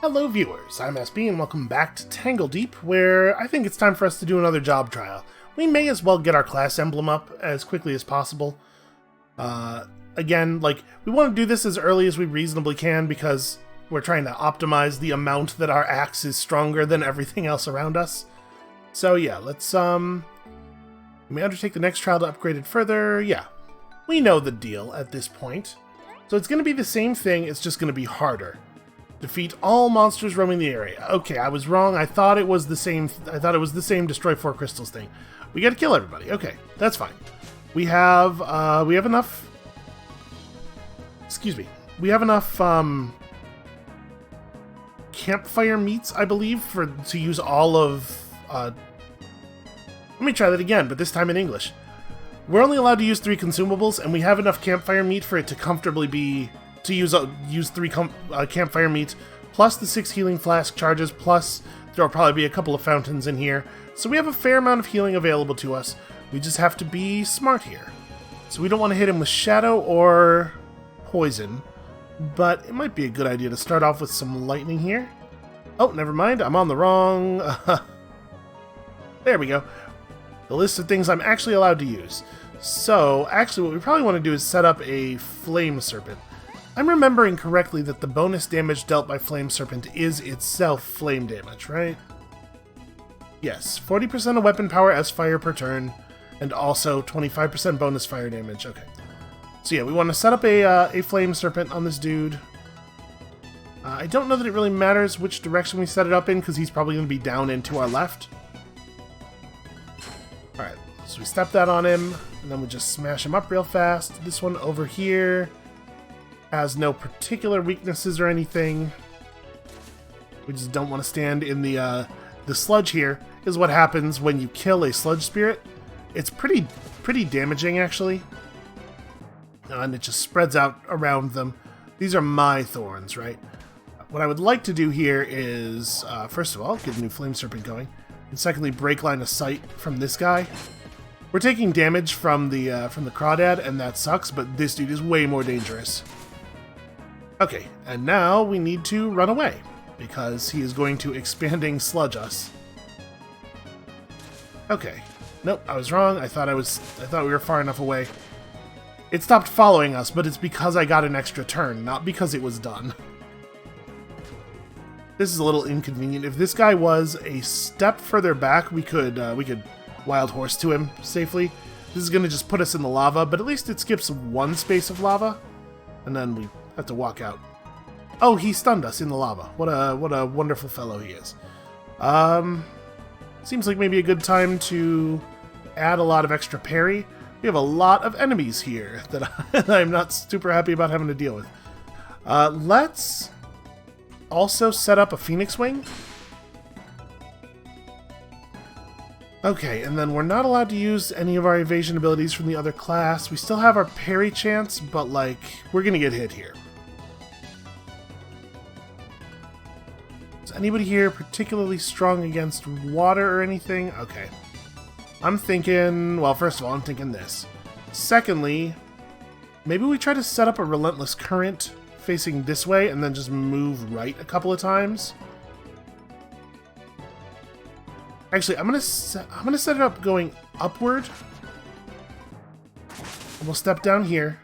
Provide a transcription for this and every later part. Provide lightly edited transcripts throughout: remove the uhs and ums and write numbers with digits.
Hello viewers, I'm SB and welcome back to Tangledeep, where I think it's time for us to do another job trial. We may as well get our class emblem up as quickly as possible. Again, we want to do this as early as we reasonably can because we're trying to optimize the amount that our axe is stronger than everything else around us. So yeah, let's we may undertake the next trial to upgrade it further. Yeah, we know the deal at this point. So it's going to be the same thing, it's just going to be harder. Defeat all monsters roaming the area. Okay, I was wrong. I thought it was the same. Destroy 4 crystals thing. We got to kill everybody. Okay, that's fine. We have enough. Excuse me. We have enough campfire meats, I believe, to use all of. Let me try that again, but this time in English. We're only allowed to use 3 consumables, and we have enough campfire meat for it to comfortably be. To use 3 campfire meat, plus the 6 healing flask charges, plus there'll probably be a couple of fountains in here. So we have a fair amount of healing available to us. We just have to be smart here. So we don't want to hit him with shadow or poison, but it might be a good idea to start off with some lightning here. Oh, never mind, I'm on the wrong... There we go. The list of things I'm actually allowed to use. So, actually what we probably want to do is set up a flame serpent. I'm remembering correctly that the bonus damage dealt by Flame Serpent is itself flame damage, right? Yes, 40% of weapon power as fire per turn, and also 25% bonus fire damage. Okay. So yeah, we want to set up a Flame Serpent on this dude. I don't know that it really matters which direction we set it up in, because he's probably going to be down and to our left. Alright, so we step that on him, and then we just smash him up real fast. This one over here has no particular weaknesses or anything. We just don't want to stand in the sludge here, is what happens when you kill a sludge spirit. It's pretty damaging, actually. And it just spreads out around them. These are my thorns, right? What I would like to do here is, first of all, get a new Flame Serpent going. And secondly, break line of sight from this guy. We're taking damage from the crawdad, and that sucks, but this dude is way more dangerous. Okay, and now we need to run away, because he is going to expanding sludge us. Okay. Nope, I was wrong. I thought we were far enough away. It stopped following us, but it's because I got an extra turn, not because it was done. This is a little inconvenient. If this guy was a step further back, we could wild horse to him safely. This is going to just put us in the lava, but at least it skips one space of lava, and then we have to walk out. Oh, he stunned us in the lava. What a wonderful fellow he is. Seems like maybe a good time to add a lot of extra parry. We have a lot of enemies here that I'm not super happy about having to deal with. Let's also set up a Phoenix Wing. Okay, and then we're not allowed to use any of our evasion abilities from the other class. We still have our parry chance, but we're gonna get hit here. Is anybody here particularly strong against water or anything? Okay. I'm thinking, well, first of all, I'm thinking this. Secondly, maybe we try to set up a relentless current facing this way and then just move right a couple of times. Actually, I'm gonna set it up going upward. And we'll step down here.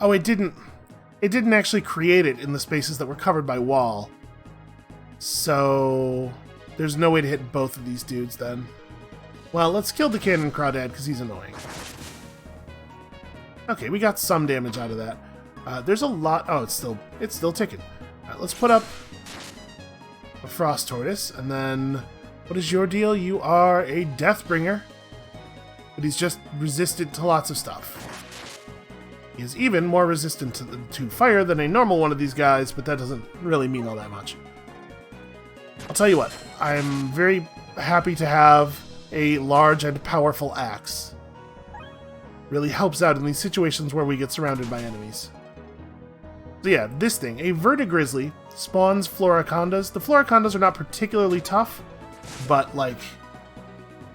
Oh, it didn't actually create it in the spaces that were covered by wall. So there's no way to hit both of these dudes then. Well, let's kill the cannon crawdad because he's annoying. Okay, we got some damage out of that. There's a lot. Oh, it's still ticking. All right, let's put up a frost tortoise, and then what is your deal? You are a Deathbringer, but he's just resistant to lots of stuff. He is even more resistant to fire than a normal one of these guys, but that doesn't really mean all that much. I'll tell you what, I'm very happy to have a large and powerful axe. Really helps out in these situations where we get surrounded by enemies. So yeah, this thing, a Vertigrizzly, spawns Floricondas. The Floricondas are not particularly tough, but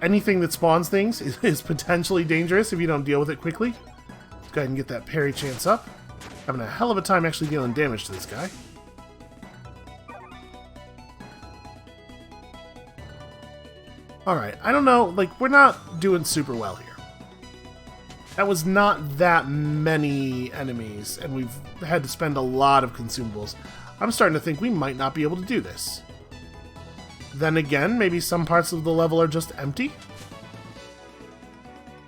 anything that spawns things is potentially dangerous if you don't deal with it quickly. Let's go ahead and get that parry chance up. Having a hell of a time actually dealing damage to this guy. Alright, I don't know, like, we're not doing super well here. That was not that many enemies, and we've had to spend a lot of consumables. I'm starting to think we might not be able to do this. Then again, maybe some parts of the level are just empty?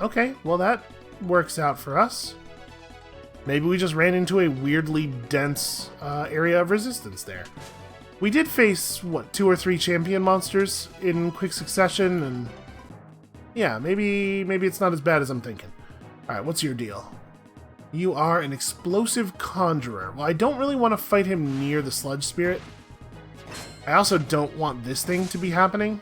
Okay, well that works out for us. Maybe we just ran into a weirdly dense area of resistance there. We did face, what, 2 or 3 champion monsters in quick succession, and yeah, maybe it's not as bad as I'm thinking. Alright, what's your deal? You are an explosive conjurer. Well, I don't really want to fight him near the sludge spirit. I also don't want this thing to be happening.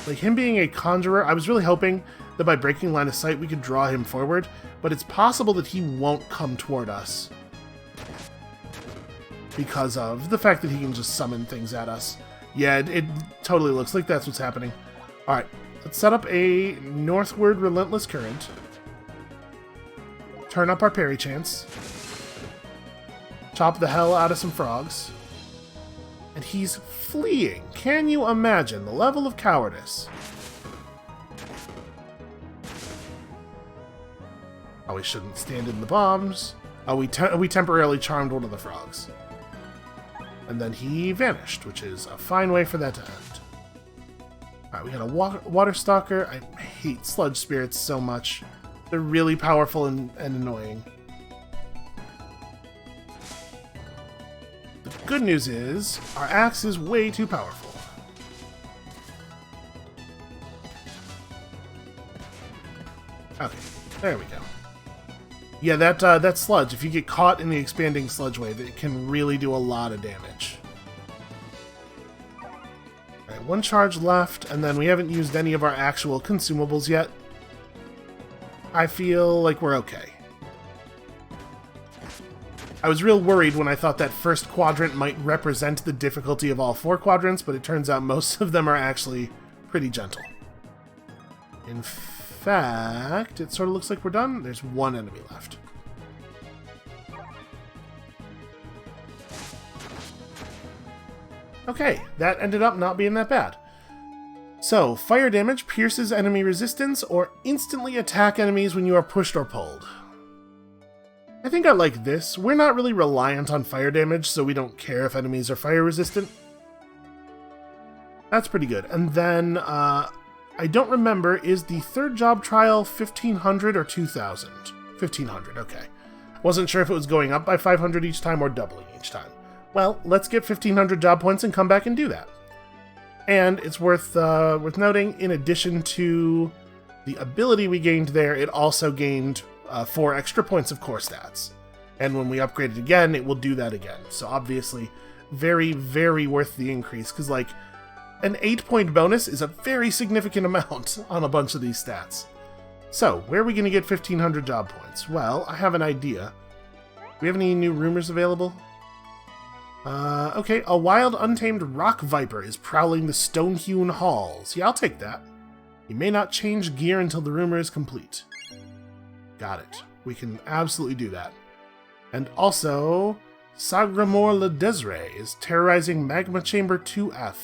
Like, him being a conjurer, I was really hoping that by breaking line of sight we could draw him forward, but it's possible that he won't come toward us because of the fact that he can just summon things at us. Yeah, it totally looks like that's what's happening. Alright, let's set up a northward relentless current. Turn up our parry chance. Chop the hell out of some frogs. And he's fleeing. Can you imagine the level of cowardice? Oh, we shouldn't stand in the bombs. Oh, we temporarily charmed one of the frogs. And then he vanished, which is a fine way for that to end. Alright, we got a water stalker. I hate sludge spirits so much. They're really powerful and annoying. The good news is, our axe is way too powerful. Okay, there we go. Yeah, that sludge, if you get caught in the expanding sludge wave, it can really do a lot of damage. Alright, 1 charge left, and then we haven't used any of our actual consumables yet. I feel like we're okay. I was real worried when I thought that first quadrant might represent the difficulty of all 4 quadrants, but it turns out most of them are actually pretty gentle. In fact, it sort of looks like we're done. There's 1 enemy left. Okay, that ended up not being that bad. So, fire damage pierces enemy resistance or instantly attack enemies when you are pushed or pulled. I think I like this. We're not really reliant on fire damage, so we don't care if enemies are fire resistant. That's pretty good. And then, I don't remember, is the 3rd job trial 1500 or 2000? 1500, okay. Wasn't sure if it was going up by 500 each time or doubling each time. Well, let's get 1500 job points and come back and do that. And it's worth noting, in addition to the ability we gained there, it also gained 4 extra points of core stats. And when we upgrade it again, it will do that again. So obviously, very, very worth the increase, because like, an 8-point bonus is a very significant amount on a bunch of these stats. So, where are we going to get 1500 job points? Well, I have an idea. Do we have any new rumors available? Okay, a wild, untamed rock viper is prowling the stone-hewn halls. Yeah, I'll take that. You may not change gear until the rumor is complete. Got it. We can absolutely do that. And also, Sagramor Le Desre is terrorizing Magma Chamber 2F.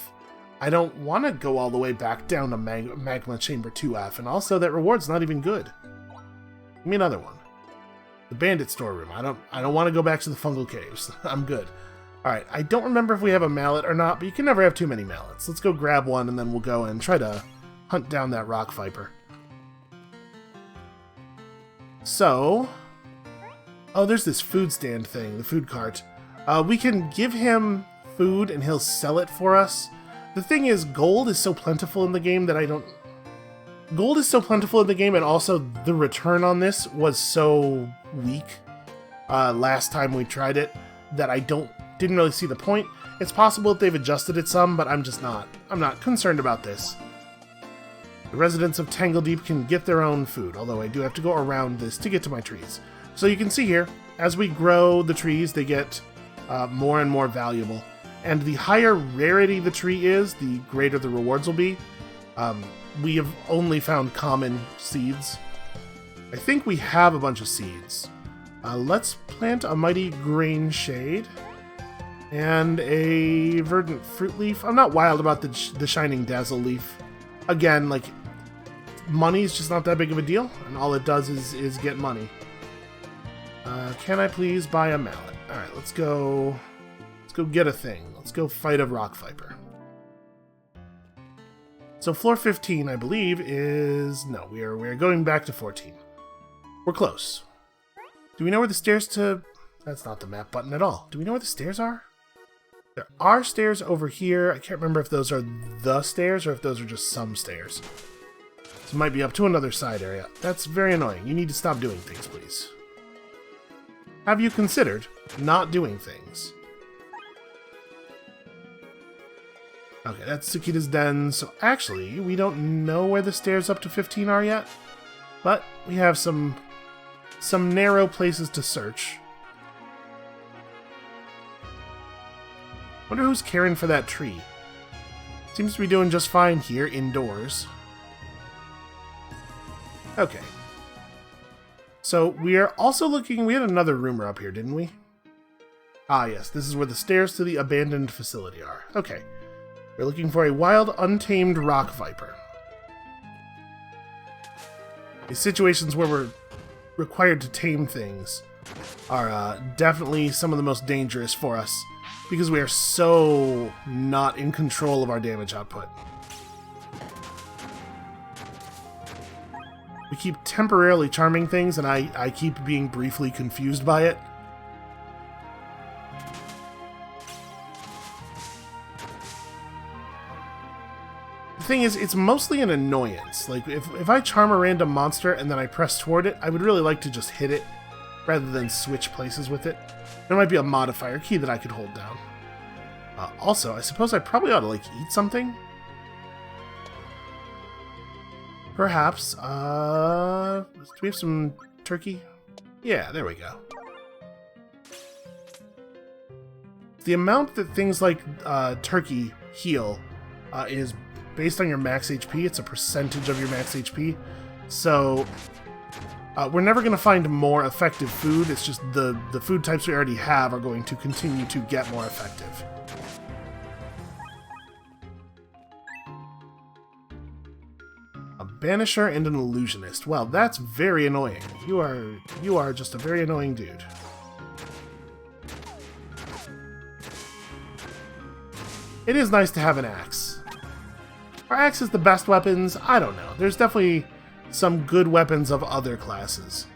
I don't want to go all the way back down to Magma Chamber 2F, and also that reward's not even good. Give me another one. The Bandit Storeroom. I don't want to go back to the Fungal Caves. I'm good. Alright, I don't remember if we have a mallet or not, but you can never have too many mallets. Let's go grab one, and then we'll go and try to hunt down that rock viper. So... oh, there's this food stand thing, the food cart. We can give him food, and he'll sell it for us. The thing is, gold is so plentiful in the game that I don't... gold is so plentiful in the game, and also the return on this was so weak last time we tried it that I didn't really see the point. It's possible that they've adjusted it some, but I'm not concerned about this. The residents of Tangledeep can get their own food, although I do have to go around this to get to my trees. So you can see here, as we grow the trees, they get more and more valuable. And the higher rarity the tree is, the greater the rewards will be. We have only found common seeds. I think we have a bunch of seeds. Let's plant a mighty grain shade. And a verdant fruit leaf. I'm not wild about the shining dazzle leaf. Again, like, money is just not that big of a deal, and all it does is get money. Can I please buy a mallet? Alright, let's go get a thing. Let's go fight a rock viper. So floor 15, I believe, is... No, we're going back to 14. We're close. Do we know where the stairs to... That's not the map button at all. Do we know where the stairs are? There are stairs over here. I can't remember if those are the stairs or if those are just some stairs. So it might be up to another side area. That's very annoying. You need to stop doing things, please. Have you considered not doing things? Okay, that's Tsukita's den. So actually, we don't know where the stairs up to 15 are yet. But we have some narrow places to search. Wonder who's caring for that tree. Seems to be doing just fine here, indoors. Okay. So, we are also looking... We had another rumor up here, didn't we? Ah, yes. This is where the stairs to the abandoned facility are. Okay. We're looking for a wild, untamed rock viper. These situations where we're required to tame things are definitely some of the most dangerous for us, because we are so not in control of our damage output. We keep temporarily charming things, and I keep being briefly confused by it. The thing is, it's mostly an annoyance. Like, if I charm a random monster and then I press toward it, I would really like to just hit it, rather than switch places with it. There might be a modifier key that I could hold down. Also, I suppose I probably ought to, like, eat something? Perhaps. Do we have some turkey? Yeah, there we go. The amount that things like turkey heal is based on your max HP. It's a percentage of your max HP. So we're never going to find more effective food. It's just the food types we already have are going to continue to get more effective. A banisher and an illusionist. Well, that's very annoying. You are just a very annoying dude. It is nice to have an axe. Are axes the best weapons? I don't know. There's definitely some good weapons of other classes.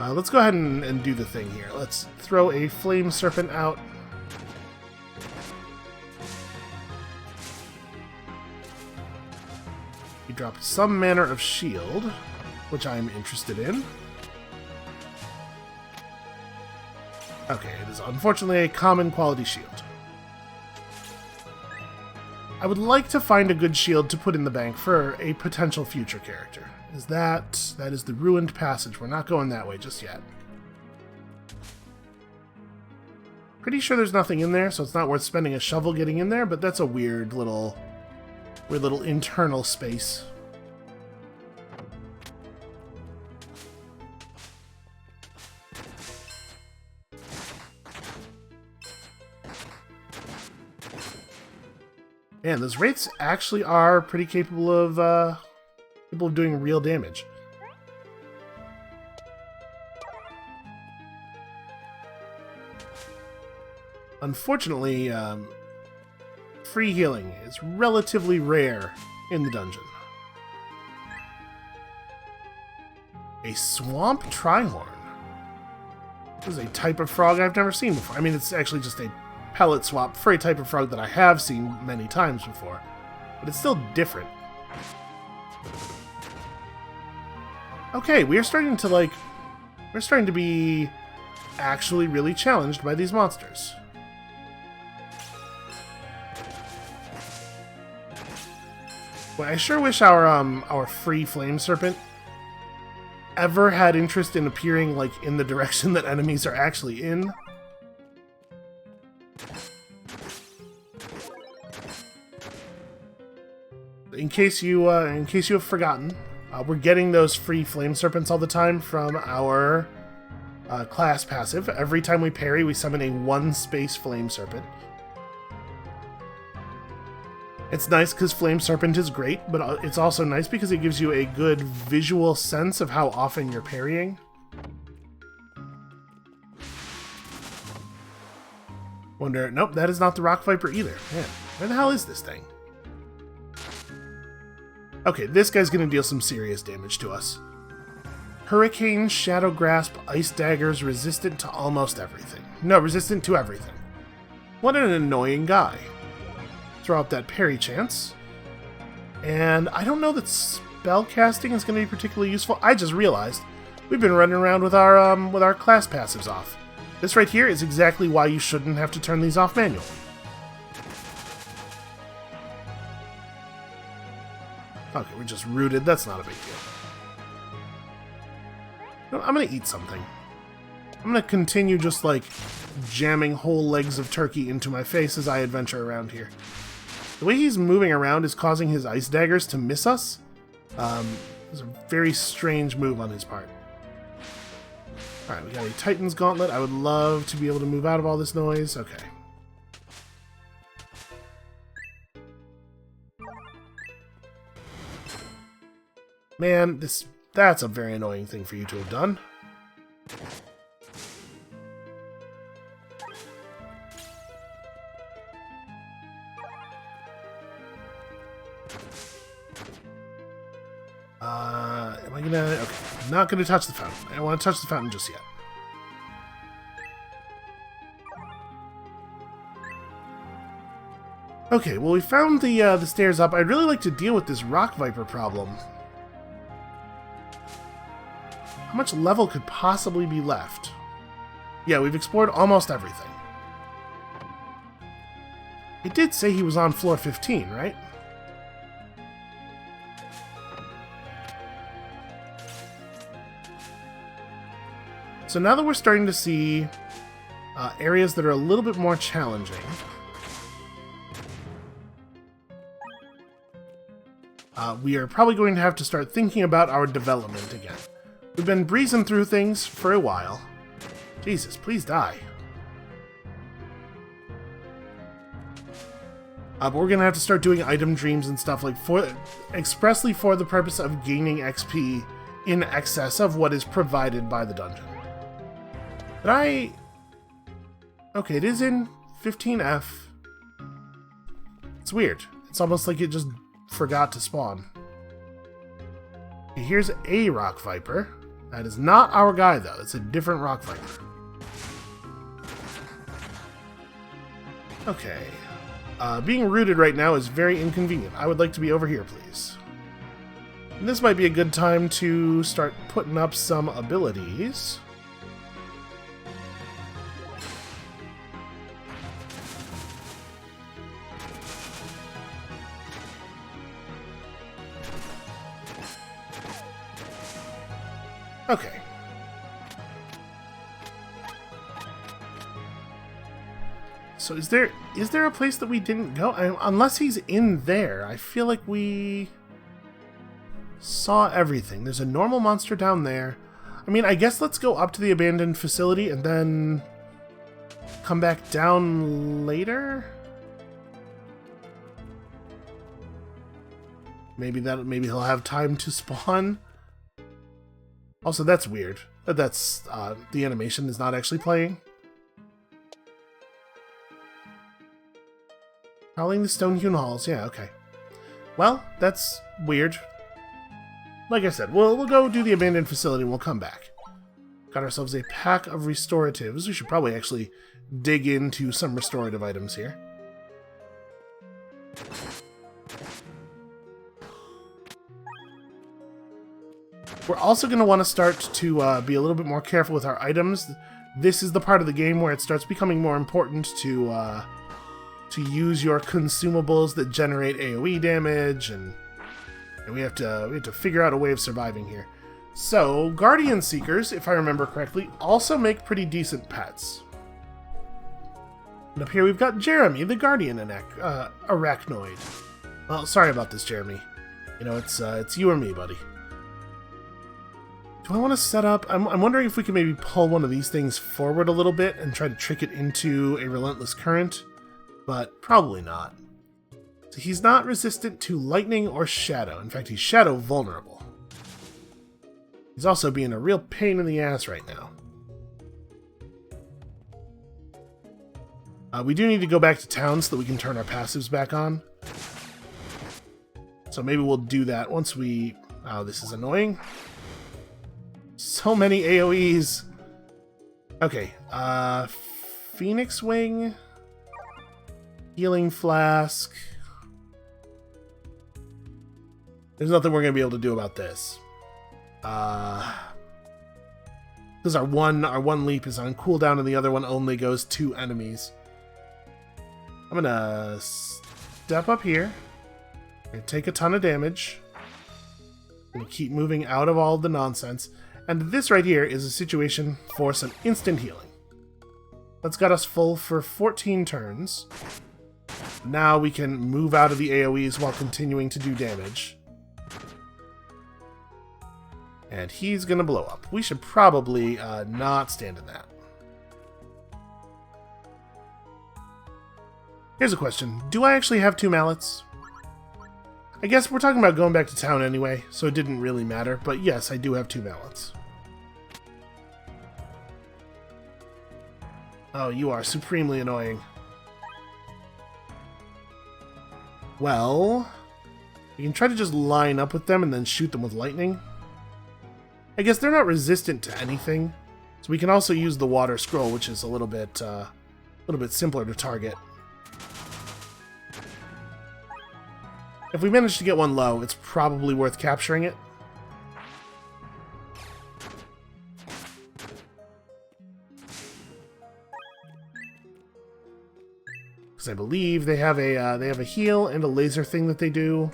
Let's go ahead and do the thing here. Let's throw a flame serpent out. He dropped some manner of shield, which I'm interested in. Okay, it is unfortunately a common quality shield. I would like to find a good shield to put in the bank for a potential future character. That is the ruined passage. We're not going that way just yet. Pretty sure there's nothing in there, so it's not worth spending a shovel getting in there, but that's a weird little internal space. Man, those wraiths actually are pretty capable of doing real damage. Unfortunately, free healing is relatively rare in the dungeon. A swamp trihorn. This is a type of frog I've never seen before. I mean, it's actually just a pellet swap for a type of frog that I have seen many times before, but it's still different. Okay, we're starting to be actually really challenged by these monsters. Well, I sure wish our free flame serpent ever had interest in appearing like in the direction that enemies are actually in. In case you have forgotten, we're getting those free flame serpents all the time from our class passive. Every time we parry, we summon a 1-space Flame Serpent. It's nice because Flame Serpent is great, but it's also nice because it gives you a good visual sense of how often you're parrying. Wonder... Nope, that is not the Rock Viper either. Man, where the hell is this thing? Okay, this guy's going to deal some serious damage to us. Hurricane, Shadow Grasp, Ice Daggers, resistant to almost everything. No, resistant to everything. What an annoying guy. Throw out that parry chance. And I don't know that spell casting is going to be particularly useful. I just realized we've been running around with our class passives off. This right here is exactly why you shouldn't have to turn these off manually. Okay, we're just rooted. That's not a big deal. I'm going to eat something. I'm going to continue just, like, jamming whole legs of turkey into my face as I adventure around here. The way he's moving around is causing his ice daggers to miss us. It's a very strange move on his part. Alright, we got a Titan's Gauntlet. I would love to be able to move out of all this noise. Okay. Man, that's a very annoying thing for you to have done. Am I gonna... Okay, I'm not gonna touch the fountain. I don't want to touch the fountain just yet. Okay, well we found the stairs up. I'd really like to deal with this Rock Viper problem. How much level could possibly be left? Yeah, we've explored almost everything. It did say he was on floor 15, right? So now that we're starting to see areas that are a little bit more challenging, we are probably going to have to start thinking about our development again. We've been breezing through things for a while. Jesus, please die. But we're going to have to start doing item dreams and stuff like expressly for the purpose of gaining XP in excess of what is provided by the dungeon. But okay, it is in 15F. It's weird. It's almost like it just forgot to spawn. Okay, here's a Rock Viper. That is not our guy, though. It's a different Rock Viper. Okay. Being rooted right now is very inconvenient. I would like to be over here, please. And this might be a good time to start putting up some abilities. Okay. So is there a place that we didn't go? Unless he's in there, I feel like we saw everything. There's a normal monster down there. I mean, I guess let's go up to the abandoned facility and then come back down later? Maybe he'll have time to spawn. Also, that's weird. That's the animation is not actually playing. Prowling the stone-hewn halls. Yeah, okay. Well, that's weird. Like I said, we'll go do the abandoned facility and we'll come back. Got ourselves a pack of restoratives. We should probably actually dig into some restorative items here. We're also going to want to start to be a little bit more careful with our items. This is the part of the game where it starts becoming more important to use your consumables that generate AoE damage, and we have to figure out a way of surviving here. So, Guardian Seekers, if I remember correctly, also make pretty decent pets. And up here we've got Jeremy, the Guardian Arachnoid. Well, sorry about this, Jeremy. You know, it's you or me, buddy. Do I want to set up... I'm wondering if we can maybe pull one of these things forward a little bit and try to trick it into a relentless current, but probably not. So he's not resistant to lightning or shadow. In fact, he's shadow vulnerable. He's also being a real pain in the ass right now. We do need to go back to town so that we can turn our passives back on. So maybe we'll do that once we... Oh, this is annoying. So many AoEs. Okay, Phoenix Wing. Healing Flask. There's nothing we're going to be able to do about this. Because our one leap is on cooldown and the other one only goes to enemies. I'm gonna step up here and take a ton of damage. I'm gonna keep moving out of all the nonsense. And this right here is a situation for some instant healing. That's got us full for 14 turns. Now we can move out of the AoEs while continuing to do damage. And he's gonna blow up. We should probably not stand in that. Here's a question. Do I actually have 2 mallets? I guess we're talking about going back to town anyway, so it didn't really matter. But yes, I do have 2 mallets. Oh, you are supremely annoying. Well, we can try to just line up with them and then shoot them with lightning. I guess they're not resistant to anything, so we can also use the water scroll, which is a little bit simpler to target. If we manage to get one low, it's probably worth capturing it. Because I believe they have a heal and a laser thing that they do.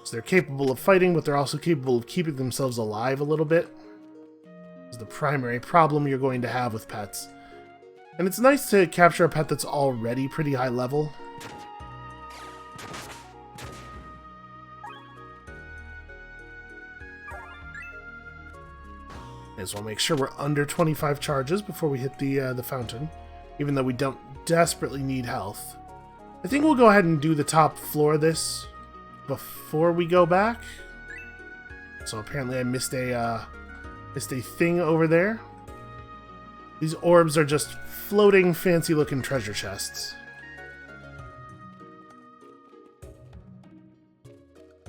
So they're capable of fighting, but they're also capable of keeping themselves alive a little bit. Is the primary problem you're going to have with pets. And it's nice to capture a pet that's already pretty high level. I just want to make sure we're under 25 charges before we hit the fountain, even though we don't desperately need health. I think we'll go ahead and do the top floor of this before we go back. So apparently I missed a thing over there. These orbs are just floating, fancy-looking treasure chests.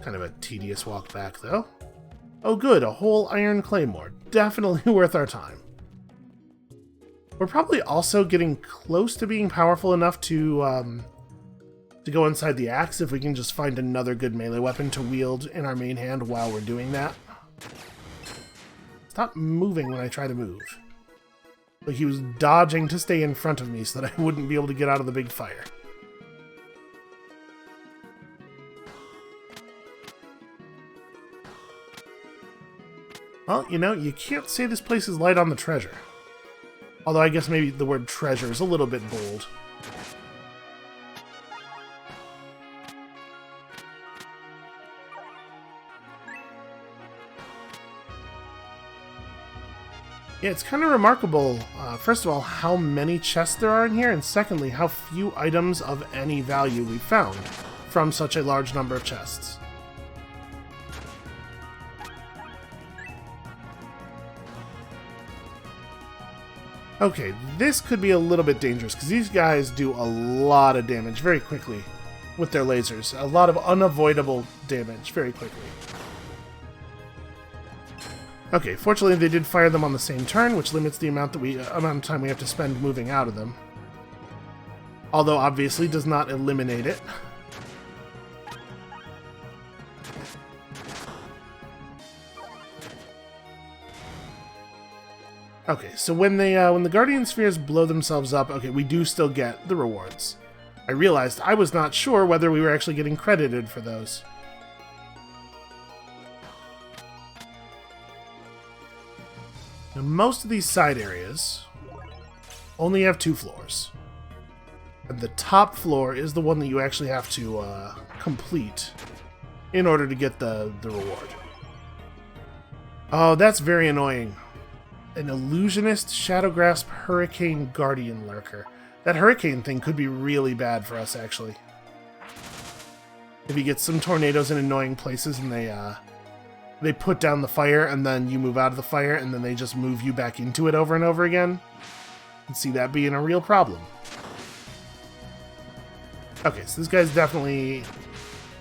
Kind of a tedious walk back, though. Oh good, a whole iron claymore. Definitely worth our time. We're probably also getting close to being powerful enough to go inside the axe if we can just find another good melee weapon to wield in our main hand while we're doing that. Stop moving when I try to move. Like he was dodging to stay in front of me so that I wouldn't be able to get out of the big fire. Well, you know, you can't say this place is light on the treasure. Although I guess maybe the word treasure is a little bit bold. Yeah, it's kind of remarkable, first of all, how many chests there are in here, and secondly, how few items of any value we found from such a large number of chests. Okay, this could be a little bit dangerous, because these guys do a lot of damage very quickly with their lasers. A lot of unavoidable damage very quickly. Okay, fortunately they did fire them on the same turn, which limits the amount of time we have to spend moving out of them. Although obviously does not eliminate it. Okay, so when the Guardian Spheres blow themselves up, okay, we do still get the rewards. I realized I was not sure whether we were actually getting credited for those. Now, most of these side areas only have 2 floors. And the top floor is the one that you actually have to complete in order to get the reward. Oh, that's very annoying. An illusionist, shadow grasp, hurricane, guardian lurker. That hurricane thing could be really bad for us, actually. If you get some tornadoes in annoying places and they put down the fire and then you move out of the fire and then they just move you back into it over and over again, you can see that being a real problem. Okay, so this guy's definitely...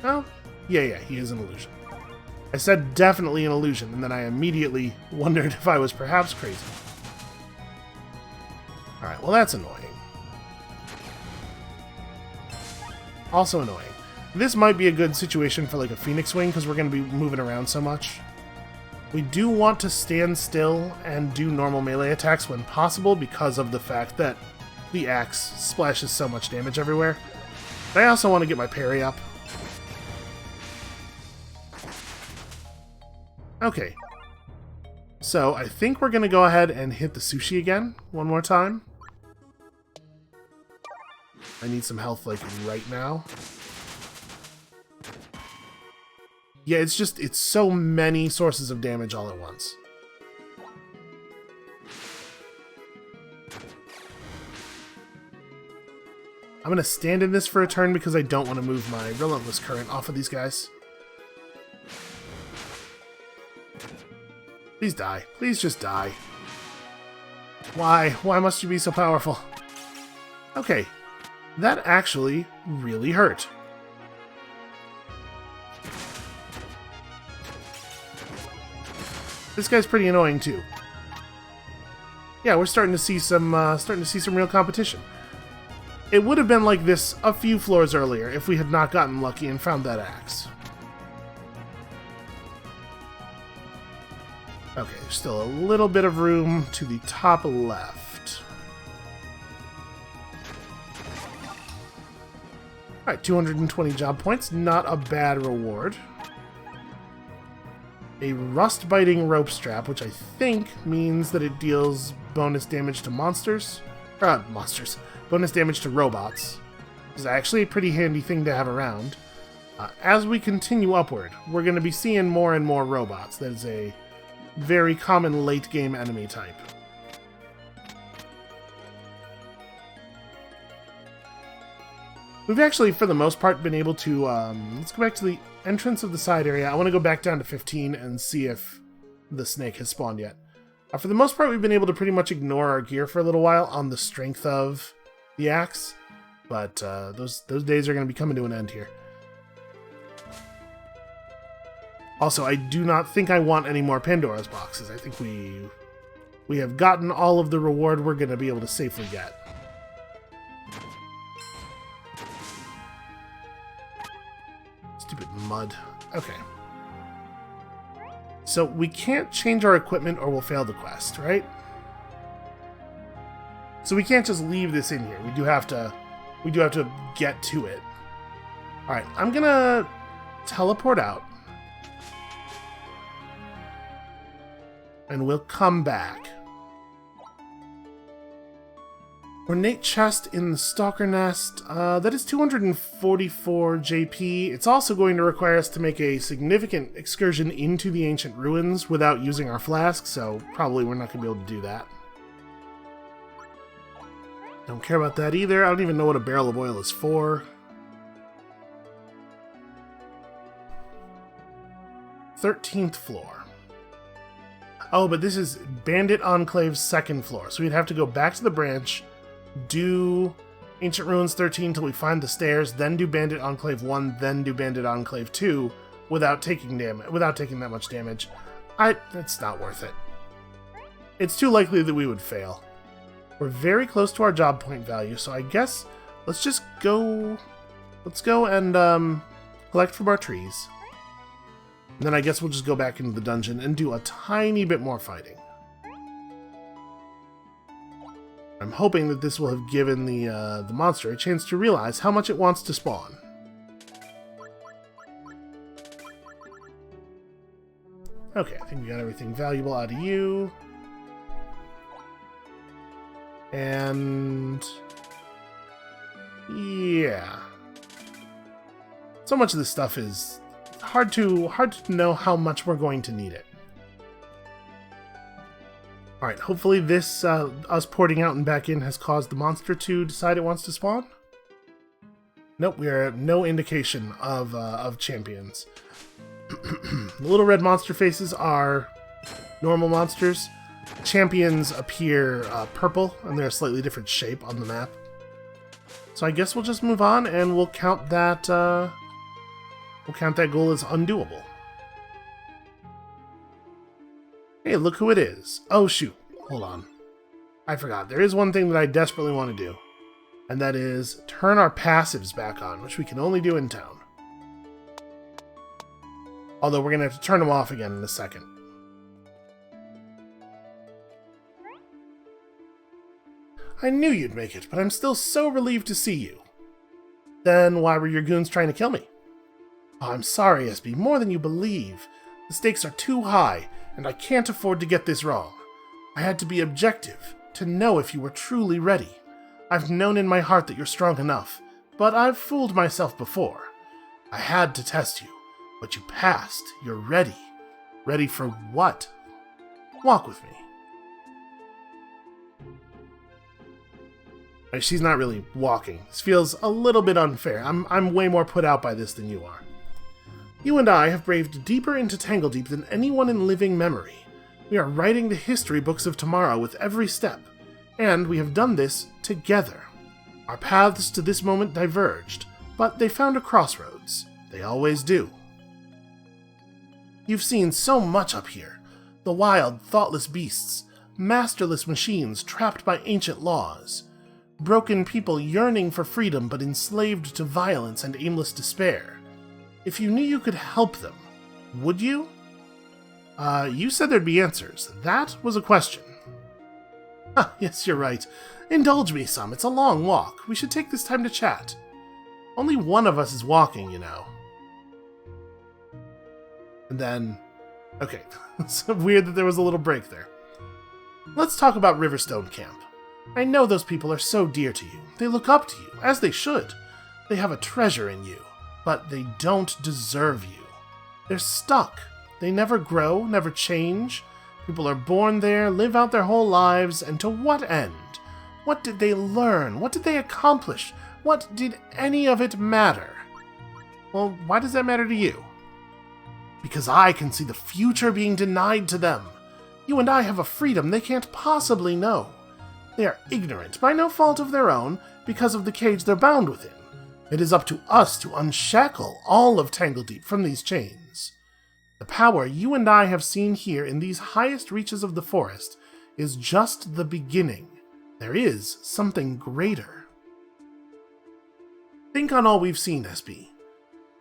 Oh, yeah, he is an illusion. I said definitely an illusion, and then I immediately wondered if I was perhaps crazy. Alright, well that's annoying. Also annoying. This might be a good situation for like a Phoenix Wing, because we're going to be moving around so much. We do want to stand still and do normal melee attacks when possible, because of the fact that the axe splashes so much damage everywhere. But I also want to get my parry up. Okay. So I think we're going to go ahead and hit the sushi again one more time. I need some health like right now. Yeah, it's so many sources of damage all at once. I'm going to stand in this for a turn because I don't want to move my Relentless Current off of these guys. Please die. Please just die. Why? Why must you be so powerful? Okay. That actually really hurt. This guy's pretty annoying too. Yeah, we're starting to see some real competition. It would have been like this a few floors earlier if we had not gotten lucky and found that axe. Okay, there's still a little bit of room to the top left. Alright, 220 job points, not a bad reward. A rust-biting rope strap, which I think means that it deals bonus damage to monsters. Bonus damage to robots. This is actually a pretty handy thing to have around. As we continue upward, we're going to be seeing more and more robots. That is a very common late-game enemy type. We've actually, for the most part, been able to... let's go back to the entrance of the side area. I want to go back down to 15 and see if the snake has spawned yet. For the most part, we've been able to pretty much ignore our gear for a little while on the strength of the axe. But those days are going to be coming to an end here. Also, I do not think I want any more Pandora's boxes. I think we have gotten all of the reward we're going to be able to safely get. Stupid mud. Okay. So we can't change our equipment or we'll fail the quest, right? So we can't just leave this in here. We do have to get to it. Alright, I'm gonna teleport out. And we'll come back. Ornate chest in the Stalker Nest. That is 244 JP. It's also going to require us to make a significant excursion into the ancient ruins without using our flask, so probably we're not going to be able to do that. Don't care about that either. I don't even know what a barrel of oil is for. 13th floor. Oh, but this is Bandit Enclave's second floor, so we'd have to go back to the branch, do Ancient Ruins 13 till we find the stairs, then do Bandit Enclave 1, then do Bandit Enclave 2 without taking that much damage. It's not worth it. It's too likely that we would fail. We're very close to our job point value, so I guess let's just go... Let's go and collect from our trees. And then I guess we'll just go back into the dungeon and do a tiny bit more fighting. I'm hoping that this will have given the monster a chance to realize how much it wants to spawn. Okay, I think we got everything valuable out of you. And... yeah. So much of this stuff is hard to know how much we're going to need it. Alright, hopefully this, us porting out and back in has caused the monster to decide it wants to spawn. Nope, we are no indication of champions. The little red monster faces are normal monsters. Champions appear purple, and they're a slightly different shape on the map. So I guess we'll just move on, and we'll count that goal as undoable. Hey, look who it is. Oh, shoot. Hold on. I forgot. There is one thing that I desperately want to do, and that is turn our passives back on, which we can only do in town. Although we're going to have to turn them off again in a second. I knew you'd make it, but I'm still so relieved to see you. Then why were your goons trying to kill me? Oh, I'm sorry, SB, more than you believe. The stakes are too high, and I can't afford to get this wrong. I had to be objective, to know if you were truly ready. I've known in my heart that you're strong enough, but I've fooled myself before. I had to test you, but you passed. You're ready. Ready for what? Walk with me. She's not really walking. This feels a little bit unfair. I'm way more put out by this than you are. You and I have braved deeper into Tangledeep than anyone in living memory. We are writing the history books of tomorrow with every step, and we have done this together. Our paths to this moment diverged, but they found a crossroads. They always do. You've seen so much up here. The wild, thoughtless beasts, masterless machines trapped by ancient laws, broken people yearning for freedom but enslaved to violence and aimless despair. If you knew you could help them, would you? You said there'd be answers. That was a question. Yes, you're right. Indulge me some. It's a long walk. We should take this time to chat. Only one of us is walking, you know. And then... Okay, it's weird that there was a little break there. Let's talk about Riverstone Camp. I know those people are so dear to you. They look up to you, as they should. They have a treasure in you, but they don't deserve you. They're stuck. They never grow, never change. People are born there, live out their whole lives, and to what end? What did they learn? What did they accomplish? What did any of it matter? Well, why does that matter to you? Because I can see the future being denied to them. You and I have a freedom they can't possibly know. They are ignorant, by no fault of their own, because of the cage they're bound within. It is up to us to unshackle all of Tangledeep from these chains. The power you and I have seen here in these highest reaches of the forest is just the beginning. There is something greater. Think on all we've seen, SB.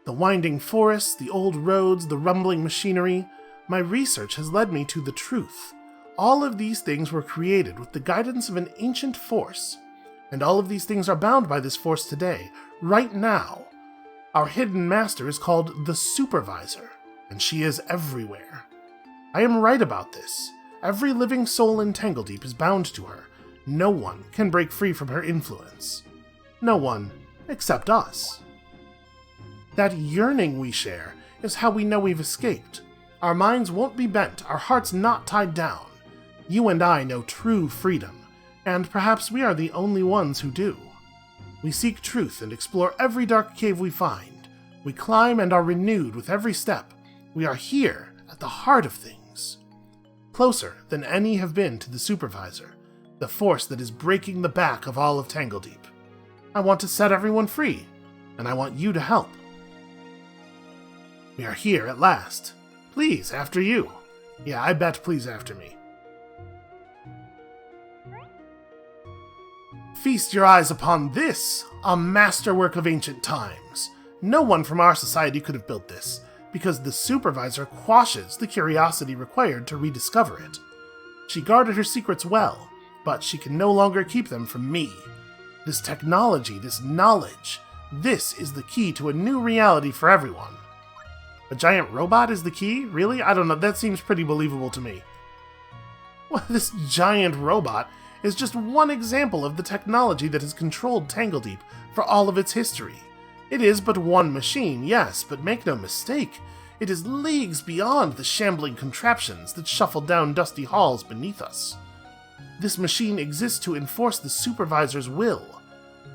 The winding forests, the old roads, the rumbling machinery. My research has led me to the truth. All of these things were created with the guidance of an ancient force, and all of these things are bound by this force today, right now. Our hidden master is called the Supervisor, and she is everywhere. I am right about this. Every living soul in Tangledeep is bound to her. No one can break free from her influence. No one except us. That yearning we share is how we know we've escaped. Our minds won't be bent, our hearts not tied down. You and I know true freedom, and perhaps we are the only ones who do. We seek truth and explore every dark cave we find. We climb and are renewed with every step. We are here at the heart of things. Closer than any have been to the Supervisor, the force that is breaking the back of all of Tangledeep. I want to set everyone free, and I want you to help. We are here at last. Please, after you. Yeah, I bet please after me. Feast your eyes upon this, a masterwork of ancient times. No one from our society could have built this, because the Supervisor quashes the curiosity required to rediscover it. She guarded her secrets well, but she can no longer keep them from me. This technology, this knowledge, this is the key to a new reality for everyone. A giant robot is the key? Really? I don't know, that seems pretty believable to me. Well, this giant robot is just one example of the technology that has controlled Tangledeep for all of its history. It is but one machine, yes, but make no mistake, it is leagues beyond the shambling contraptions that shuffle down dusty halls beneath us. This machine exists to enforce the supervisor's will.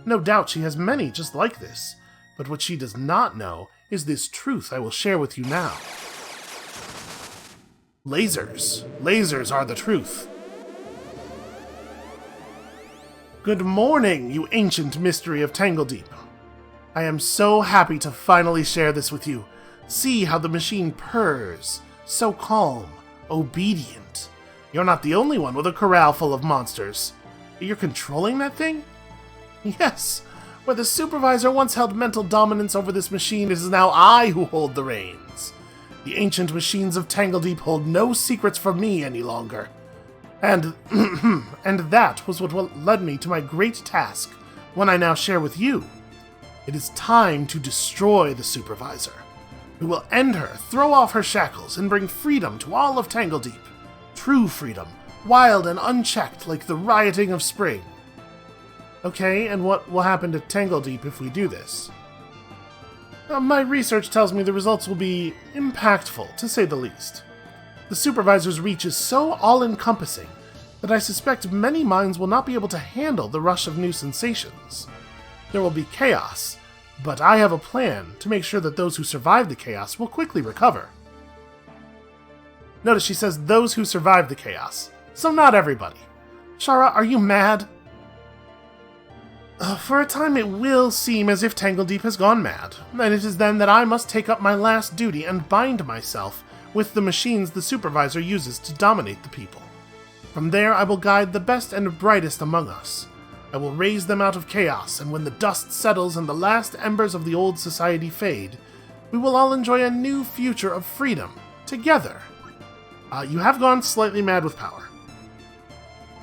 No doubt she has many just like this, but what she does not know is this truth I will share with you now. Lasers. Lasers are the truth. Good morning, you ancient mystery of Tangledeep. I am so happy to finally share this with you. See how the machine purrs, so calm, obedient. You're not the only one with a corral full of monsters. You're controlling that thing? Yes, where the supervisor once held mental dominance over this machine, it is now I who hold the reins. The ancient machines of Tangledeep hold no secrets from me any longer. And that was what led me to my great task, one I now share with you. It is time to destroy the supervisor. We will end her, throw off her shackles, and bring freedom to all of Tangledeep. True freedom, wild and unchecked like the rioting of spring. Okay, and what will happen to Tangledeep if we do this? My research tells me the results will be impactful, to say the least. The supervisor's reach is so all-encompassing that I suspect many minds will not be able to handle the rush of new sensations. There will be chaos, but I have a plan to make sure that those who survive the chaos will quickly recover. Notice she says those who survive the chaos, so not everybody. Shara, are you mad? For a time it will seem as if Tangledeep has gone mad, and it is then that I must take up my last duty and bind myself with the machines the supervisor uses to dominate the people. From there I will guide the best and brightest among us. I will raise them out of chaos, and when the dust settles and the last embers of the old society fade, we will all enjoy a new future of freedom, together. You have gone slightly mad with power.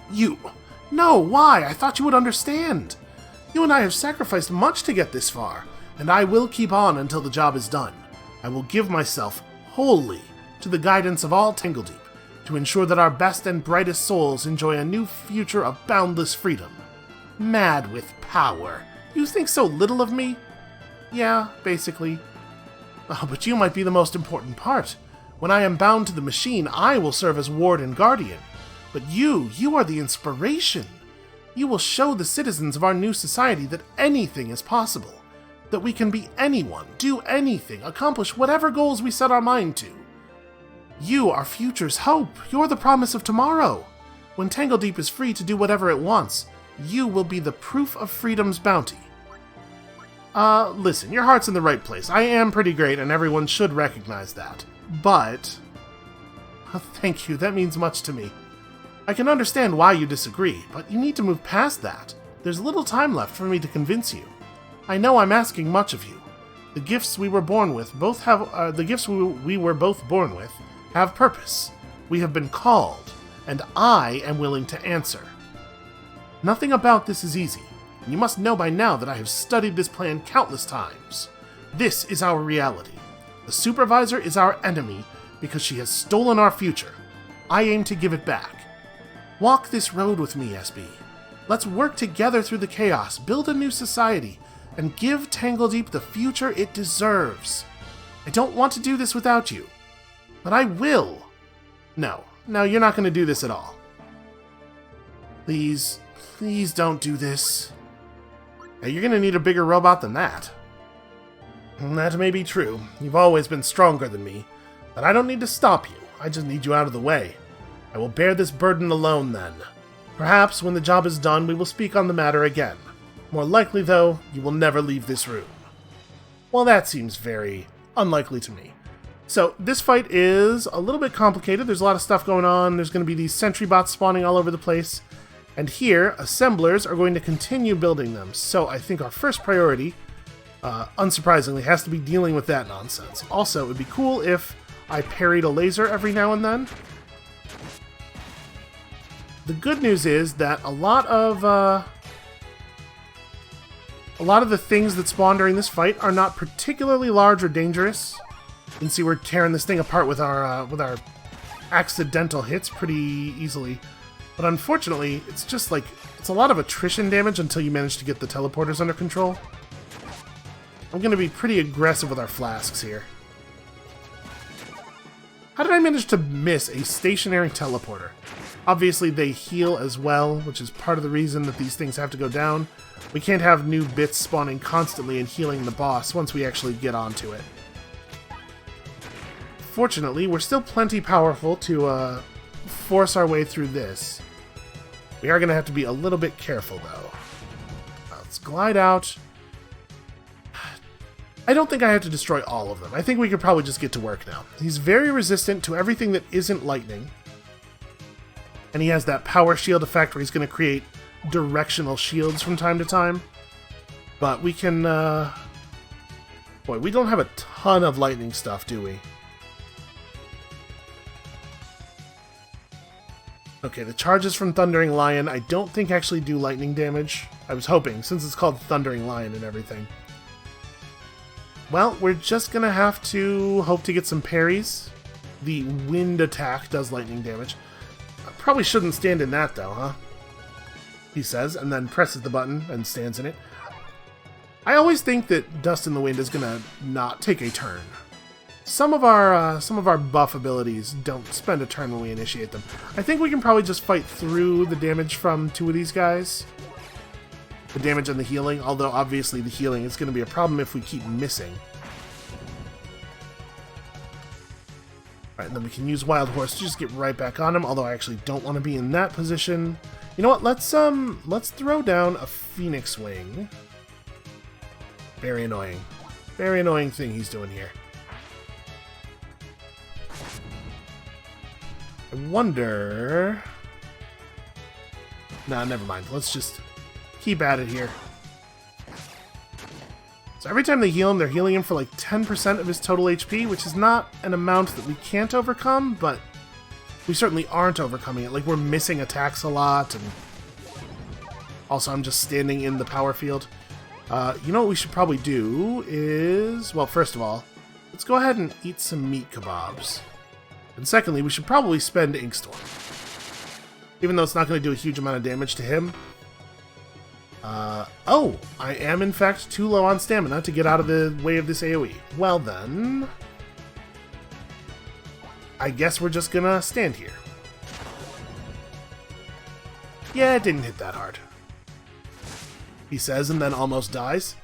You? No, why? I thought you would understand. You and I have sacrificed much to get this far, and I will keep on until the job is done. I will give myself wholly to the guidance of all Tangledeep, to ensure that our best and brightest souls enjoy a new future of boundless freedom. Mad with power. You think so little of me? Yeah, basically. Oh, but you might be the most important part. When I am bound to the machine, I will serve as ward and guardian. But you are the inspiration. You will show the citizens of our new society that anything is possible. That we can be anyone, do anything, accomplish whatever goals we set our mind to. You are future's hope. You're the promise of tomorrow. When Tangledeep is free to do whatever it wants, you will be the proof of freedom's bounty. Listen, your heart's in the right place. I am pretty great, and everyone should recognize that. But... thank you, that means much to me. I can understand why you disagree, but you need to move past that. There's little time left for me to convince you. I know I'm asking much of you. The gifts we were born with both have... the gifts we were both born with have purpose. We have been called, and I am willing to answer. Nothing about this is easy, and you must know by now that I have studied this plan countless times. This is our reality. The supervisor is our enemy because she has stolen our future. I aim to give it back. Walk this road with me, SB. Let's work together through the chaos, build a new society, and give Tangledeep the future it deserves. I don't want to do this without you, but I will. No, you're not going to do this at all. Please don't do this. Hey, you're going to need a bigger robot than that. That may be true. You've always been stronger than me, but I don't need to stop you. I just need you out of the way. I will bear this burden alone then. Perhaps when the job is done, we will speak on the matter again. More likely, though, you will never leave this room. Well, that seems very unlikely to me. So, this fight is a little bit complicated. There's a lot of stuff going on. There's going to be these sentry bots spawning all over the place. And here, assemblers are going to continue building them. So, I think our first priority, unsurprisingly, has to be dealing with that nonsense. Also, it would be cool if I parried a laser every now and then. The good news is that a lot of the things that spawn during this fight are not particularly large or dangerous. You can see we're tearing this thing apart with our accidental hits pretty easily. But unfortunately, it's just like, it's a lot of attrition damage until you manage to get the teleporters under control. I'm going to be pretty aggressive with our flasks here. How did I manage to miss a stationary teleporter? Obviously, they heal as well, which is part of the reason that these things have to go down. We can't have new bits spawning constantly and healing the boss once we actually get onto it. Fortunately, we're still plenty powerful to force our way through this. We are going to have to be a little bit careful, though. Let's glide out. I don't think I have to destroy all of them. I think we could probably just get to work now. He's very resistant to everything that isn't lightning. And he has that power shield effect where he's going to create directional shields from time to time. But we can... Boy, we don't have a ton of lightning stuff, do we? Okay, the charges from Thundering Lion I don't think actually do lightning damage. I was hoping, since it's called Thundering Lion and everything. Well, we're just going to have to hope to get some parries. The wind attack does lightning damage. I probably shouldn't stand in that, though, huh? He says, and then presses the button and stands in it. I always think that Dust in the Wind is going to not take a turn. Some of our buff abilities don't spend a turn when we initiate them. I think we can probably just fight through the damage from two of these guys. The damage and the healing, although obviously the healing is going to be a problem if we keep missing. Alright, and then we can use Wild Horse to just get right back on him, although I actually don't want to be in that position. You know what, let's throw down a Phoenix Wing. Very annoying. Very annoying thing he's doing here. I wonder... Nah, never mind. Let's just keep at it here. So every time they heal him, they're healing him for like 10% of his total HP, which is not an amount that we can't overcome, but we certainly aren't overcoming it. Like, we're missing attacks a lot, and also I'm just standing in the power field. You know what we should probably do is... Well, first of all, let's go ahead and eat some meat kebabs. And secondly, we should probably spend Inkstorm. Even though it's not going to do a huge amount of damage to him. Oh! I am in fact too low on stamina to get out of the way of this AoE. Well then... I guess we're just gonna stand here. Yeah, it didn't hit that hard. He says, and then almost dies.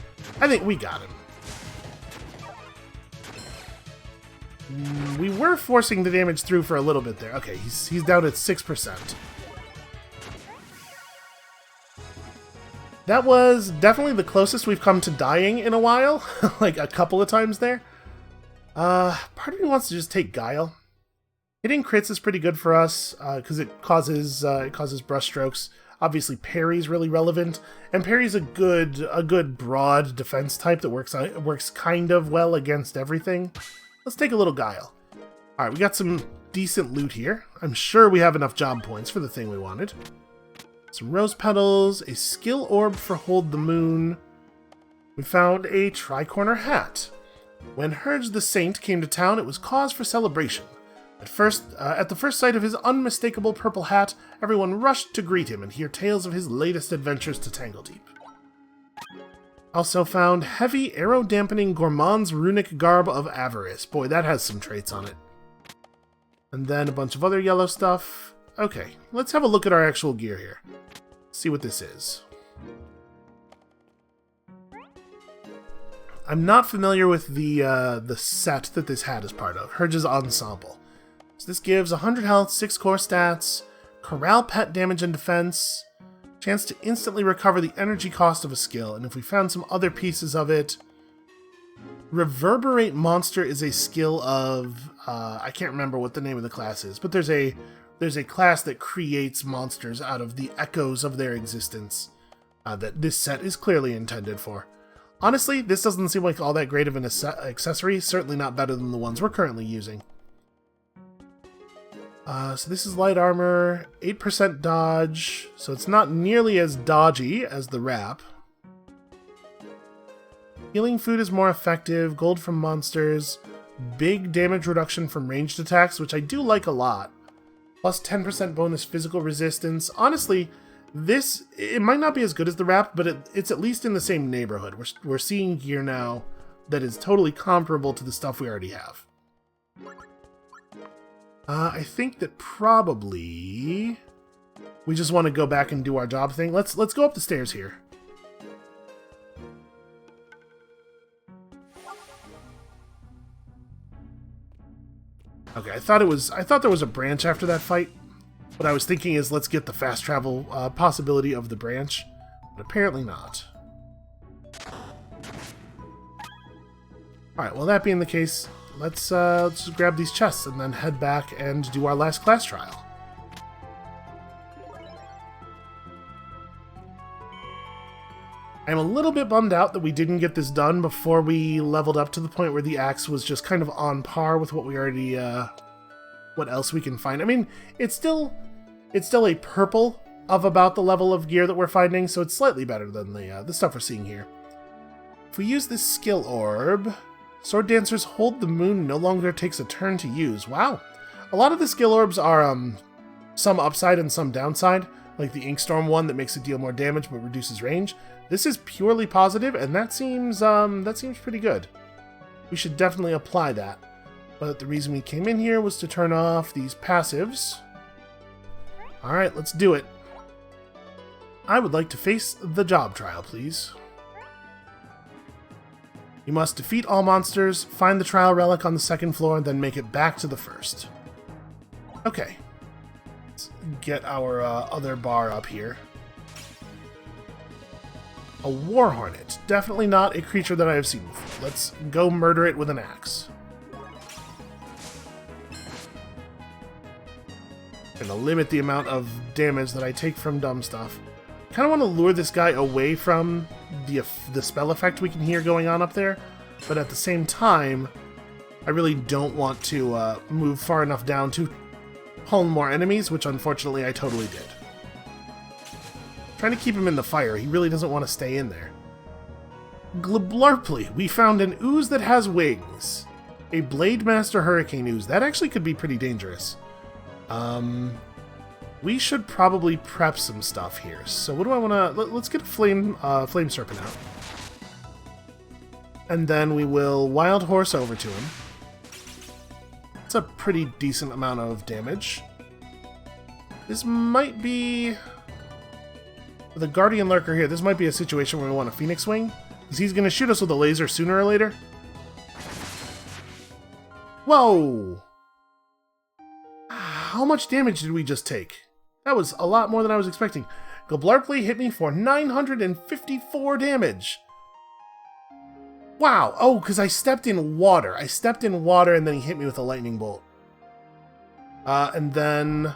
I think we got him. We were forcing the damage through for a little bit there. Okay, he's down at 6%. That was definitely the closest we've come to dying in a while. Like, a couple of times there. Part of me wants to just take Guile. Hitting crits is pretty good for us, because it causes brush strokes. Obviously, parry's really relevant, and parry's a good broad defense type that works kind of well against everything. Let's take a little Guile. Alright, we got some decent loot here. I'm sure we have enough job points for the thing we wanted. Some rose petals, a skill orb for Hold the Moon. We found a tricorner hat. When Herge the Saint came to town, it was cause for celebration. At the first sight of his unmistakable purple hat, everyone rushed to greet him and hear tales of his latest adventures to Tangledeep. Also found heavy arrow-dampening Gourmand's runic garb of avarice. Boy, that has some traits on it. And then a bunch of other yellow stuff. Okay, let's have a look at our actual gear here. See what this is. I'm not familiar with the set that this hat is part of. Herge's Ensemble. So this gives 100 health, 6 core stats, corral pet damage and defense, chance to instantly recover the energy cost of a skill, and if we found some other pieces of it... Reverberate Monster is a skill of... I can't remember what the name of the class is, but there's a class that creates monsters out of the echoes of their existence that this set is clearly intended for. Honestly, this doesn't seem like all that great of an accessory, certainly not better than the ones we're currently using. So this is light armor, 8% dodge, so it's not nearly as dodgy as the wrap. Healing food is more effective, gold from monsters, big damage reduction from ranged attacks, which I do like a lot, plus 10% bonus physical resistance. Honestly, it might not be as good as the wrap, but it's at least in the same neighborhood. We're seeing gear now that is totally comparable to the stuff we already have. I think that probably We just want to go back and do our job thing. Let's go up the stairs here. Okay, I thought there was a branch after that fight. What I was thinking is let's get the fast travel possibility of the branch, but apparently not. Alright, well that being the case, let's just grab these chests and then head back and do our last class trial. I'm a little bit bummed out that we didn't get this done before we leveled up to the point where the axe was just kind of on par with what we already, what else we can find. I mean, it's still a purple of about the level of gear that we're finding, so it's slightly better than the stuff we're seeing here. If we use this skill orb, sword dancers hold the moon no longer takes a turn to use. Wow. A lot of the skill orbs are some upside and some downside, like the Inkstorm one that makes it deal more damage but reduces range. This is purely positive, and that seems pretty good. We should definitely apply that. But the reason we came in here was to turn off these passives. Alright, let's do it. I would like to face the job trial, please. You must defeat all monsters, find the trial relic on the second floor, then make it back to the first. Okay. Let's get our other bar up here. A war hornet. Definitely not a creature that I have seen before. Let's go murder it with an axe. I'm gonna limit the amount of damage that I take from dumb stuff. Kind of want to lure this guy away from the spell effect we can hear going on up there, but at the same time, I really don't want to move far enough down to pull more enemies, which unfortunately I totally did. Trying to keep him in the fire. He really doesn't want to stay in there. Glablarply, we found an ooze that has wings. A Blade Master Hurricane ooze. That actually could be pretty dangerous. We should probably prep some stuff here. So what do I want to... Let's get a Flame Serpent out. And then we will Wild Horse over to him. It's a pretty decent amount of damage. This might be... The Guardian Lurker here, this might be a situation where we want a Phoenix Wing, because he's going to shoot us with a laser sooner or later. Whoa! How much damage did we just take? That was a lot more than I was expecting. Glablarply hit me for 954 damage. Wow! Oh, because I stepped in water. I stepped in water and then he hit me with a lightning bolt. And then...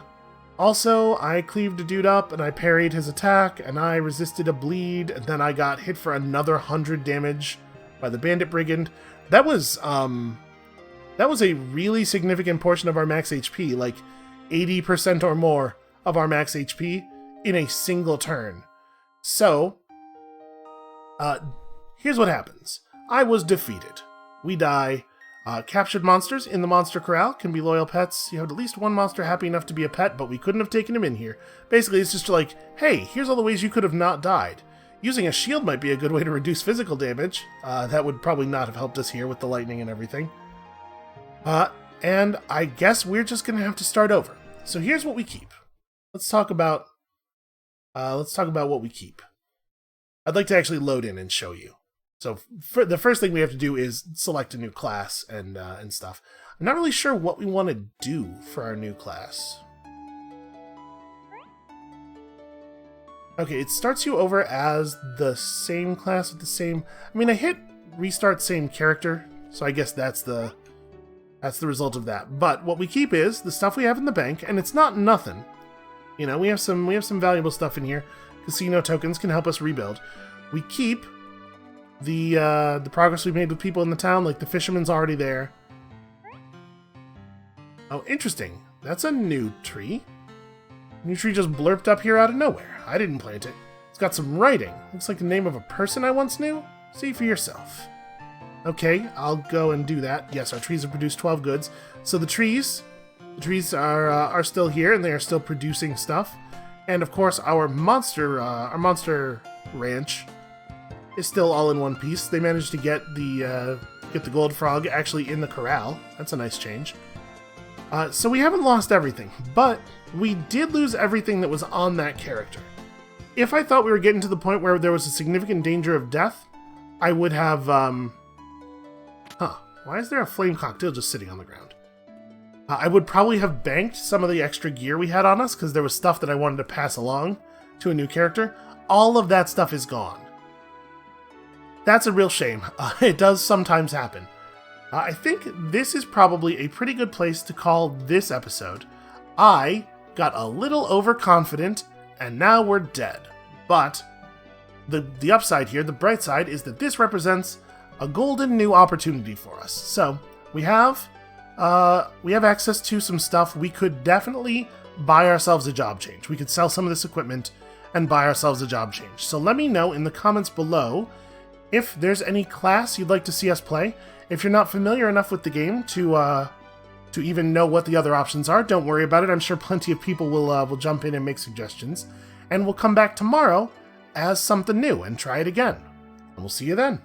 Also, I cleaved a dude up, and I parried his attack, and I resisted a bleed, and then I got hit for another 100 damage by the Bandit Brigand. That was a really significant portion of our max HP, like 80% or more of our max HP in a single turn. So, here's what happens. I was defeated. We die. Captured monsters in the monster corral can be loyal pets. You have at least one monster happy enough to be a pet, but we couldn't have taken him in here. Basically, it's just like, hey, here's all the ways you could have not died. Using a shield might be a good way to reduce physical damage. That would probably not have helped us here with the lightning and everything. And I guess we're just going to have to start over. So here's what we keep. Let's talk about what we keep. I'd like to actually load in and show you. So the first thing we have to do is select a new class and stuff. I'm not really sure what we want to do for our new class. Okay, it starts you over as the same class with the same... I mean, I hit restart same character, so I guess that's the result of that. But what we keep is the stuff we have in the bank, and it's not nothing. You know, we have some valuable stuff in here. Casino tokens can help us rebuild. We keep the progress we made with people in the town, like the fisherman's already there. Oh, interesting. That's a new tree. New tree just blurped up here out of nowhere. I didn't plant it. It's got some writing. Looks like the name of a person I once knew. See for yourself. Okay, I'll go and do that. Yes, our trees have produced 12 goods. So the trees are still here, and they are still producing stuff. And of course, our monster ranch is still all in one piece. They managed to get the gold frog actually in the corral. That's a nice change. So we haven't lost everything, but we did lose everything that was on that character. If I thought we were getting to the point where there was a significant danger of death, I would have, why is there a flame cocktail just sitting on the ground? I would probably have banked some of the extra gear we had on us, because there was stuff that I wanted to pass along to a new character. All of that stuff is gone. That's a real shame. It does sometimes happen. I think this is probably a pretty good place to call this episode. I got a little overconfident, and now we're dead. But the upside here, the bright side, is that this represents a golden new opportunity for us. So we have access to some stuff. We could definitely buy ourselves a job change. We could sell some of this equipment and buy ourselves a job change. So let me know in the comments below if there's any class you'd like to see us play. If you're not familiar enough with the game to even know what the other options are, don't worry about it. I'm sure plenty of people will jump in and make suggestions. And we'll come back tomorrow as something new and try it again. And we'll see you then.